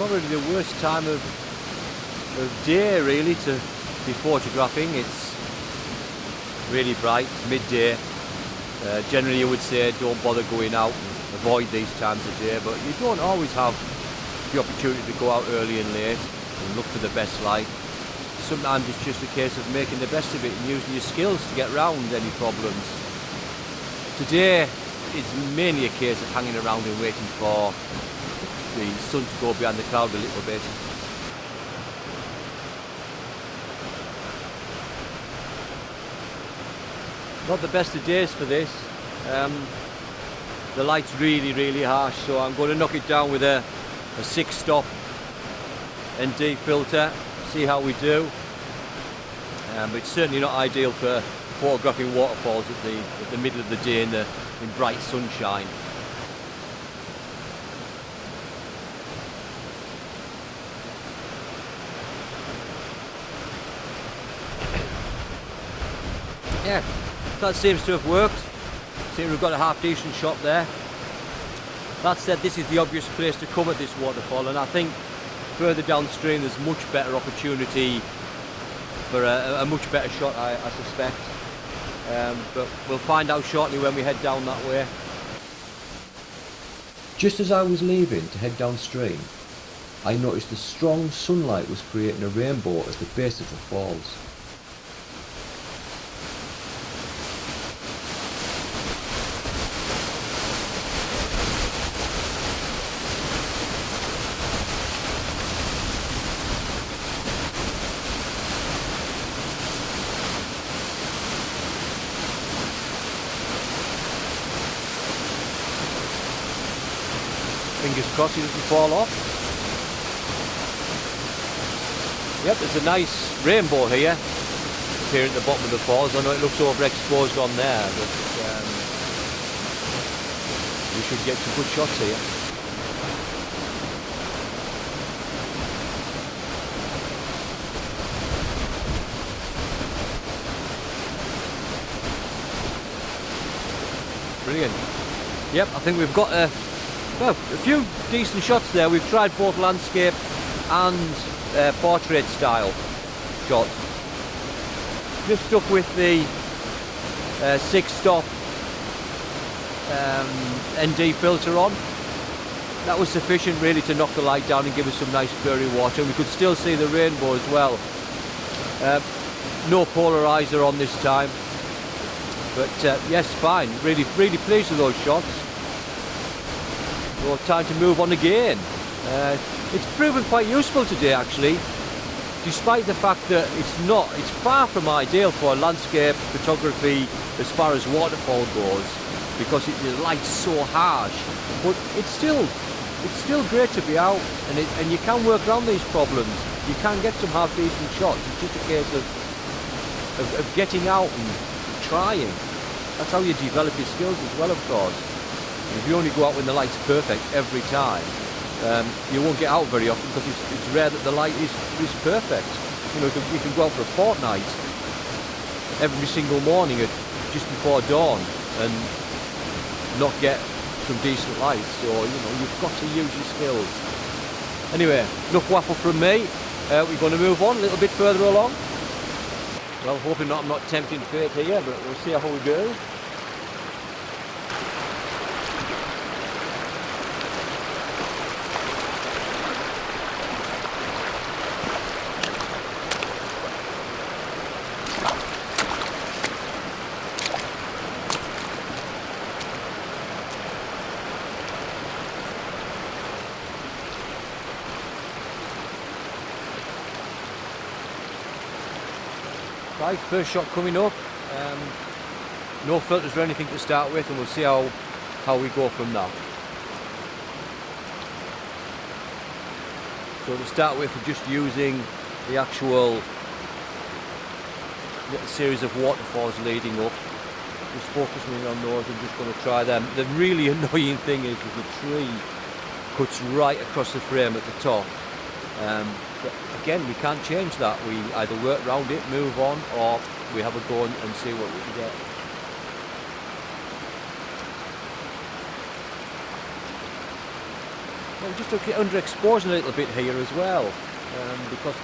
probably the worst time of day really to be photographing. It's really bright, midday. Generally you would say don't bother going out, avoid these times of day, but you don't always have the opportunity to go out early and late and look for the best light. Sometimes it's just a case of making the best of it and using your skills to get around any problems. Today it's mainly a case of hanging around and waiting for the sun to go behind the cloud a little bit. Not the best of days for this. The light's really harsh, so I'm going to knock it down with a 6-stop ND filter, see how we do. But it's certainly not ideal for photographing waterfalls at the middle of the day in bright sunshine. Yeah, that seems to have worked. Seems we've got a half decent shot there. That said, this is the obvious place to come at this waterfall, and I think further downstream there's much better opportunity for a much better shot, I suspect. But we'll find out shortly when we head down that way. Just as I was leaving to head downstream, I noticed the strong sunlight was creating a rainbow at the base of the falls. Fingers crossed he doesn't fall off. Yep, there's a nice rainbow here at the bottom of the falls. I know it looks overexposed on there, but we should get some good shots here. Brilliant. Yep, I think we've got a few decent shots there. We've tried both landscape and portrait style shots. Just stuck with the 6-stop ND filter on. That was sufficient really to knock the light down and give us some nice clearing water. And we could still see the rainbow as well. No polarizer on this time, but yes, fine. Really pleased with those shots. Well, time to move on again. It's proven quite useful today actually, despite the fact that it's far from ideal for landscape photography as far as waterfall goes, because the light's so harsh. But it's still great to be out, and you can work around these problems. You can get some half decent shots. It's just a case of getting out and trying. That's how you develop your skills as well, of course. If you only go out when the light's perfect every time, you won't get out very often, because it's rare that the light is perfect. You know, you can go out for a fortnight every single morning at just before dawn and not get some decent light. So you know, you've got to use your skills. Anyway, enough waffle from me. We're going to move on a little bit further along. Well, hoping I'm not tempting fate here, but we'll see how we go. Right, first shot coming up. No filters or anything to start with, and we'll see how we go from that. So to start with, we're just using the actual little series of waterfalls leading up. Just focusing on those and just going to try them. The really annoying thing is that the tree cuts right across the frame at the top. But again, we can't change that. We either work around it, move on, or we have a go and see what we can get. just to get underexposing a little bit here as well, because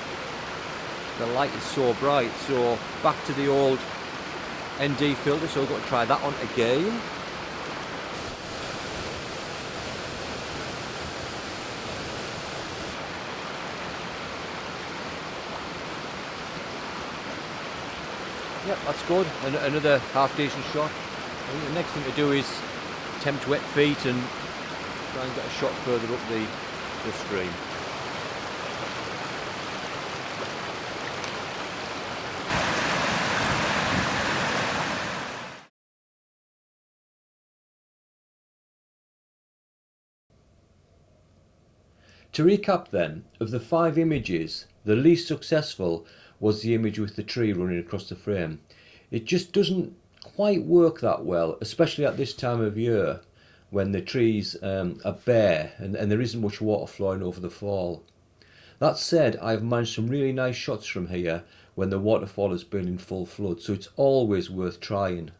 the light is so bright. So back to the old ND filter, so we've got to try that on again. Yep, that's good. Another half decent shot. I think the next thing to do is attempt wet feet and try and get a shot further up the stream. To recap then, of the 5 images, the least successful was the image with the tree running across the frame. It just doesn't quite work that well, especially at this time of year when the trees are bare and there isn't much water flowing over the fall. That said, I've managed some really nice shots from here when the waterfall has been in full flood, so it's always worth trying.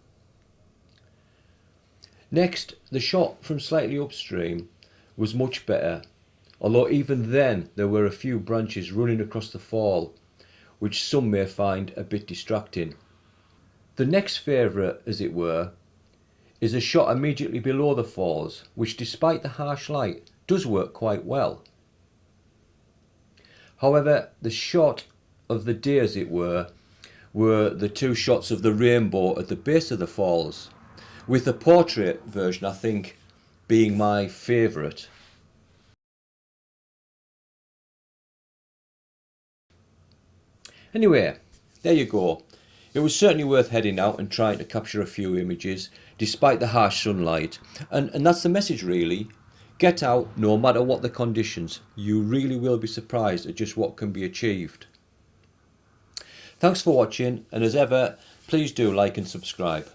Next, the shot from slightly upstream was much better, although even then there were a few branches running across the fall, which some may find a bit distracting. The next favourite, as it were, is a shot immediately below the falls, which despite the harsh light does work quite well. However, the shot of the day, as it were the 2 shots of the rainbow at the base of the falls, with the portrait version I think being my favourite. Anyway, there you go. It was certainly worth heading out and trying to capture a few images despite the harsh sunlight, and that's the message really. Get out no matter what the conditions. You really will be surprised at just what can be achieved. Thanks for watching, and as ever, please do like and subscribe.